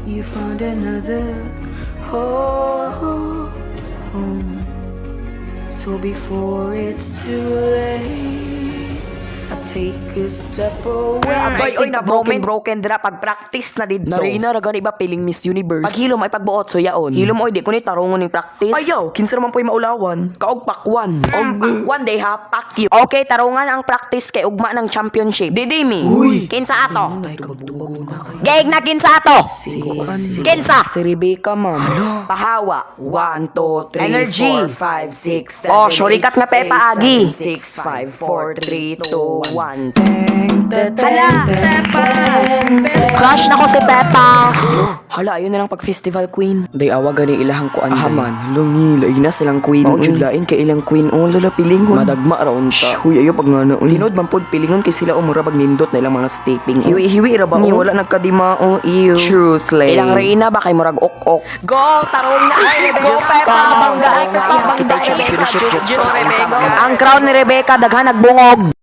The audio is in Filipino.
you found another home. So before it's too late, I take a step away. Oy, na broken dra pag practice na didto. Narina ra gani ba piling Miss Universe? Pag hilom ay pagbuot so yaon. Hilom oy di ko ni tarungon ning practice. Ayaw, kinsa naman po'y maulawan. Kaog pakwan. One day ha, pack you. Okay, tarungan ang practice kay ugma ng championship. Didi mi. Uy. Kinsa ato? Gaig na kinsa ato. Kinsa? Si Rebecca, ma'am. Pahawa. 1, 2, 3, Energy. 4, 5, 6, 7, Oh, syurikat nga Pepa Agi. 6, 5, 4, 3, 2, 1. Hala, Pepa. Crush na ko si Pepa. Hala, ayun na lang pag-festival queen. Day awa gani ilahang ko anday. Ahaman, lungi, lain na silang queen. Maudjudlain kay ilang queen. O, lala pilingon. Madagma raon ta. Huy, ayo pag nga na. Tinod man pod pilingon kay sila umura pag nindot na ilang mga stepping. Hiwi-hiwi ra ba? Ni wala nagkadima o iyo. True slay. Ilang reina ba kay murag ok-ok? Go, tarong na ay Rebecca. Go, Pepa. Bangga ay kapag bangga. Ang crown ni Rebecca daghan nagbungog.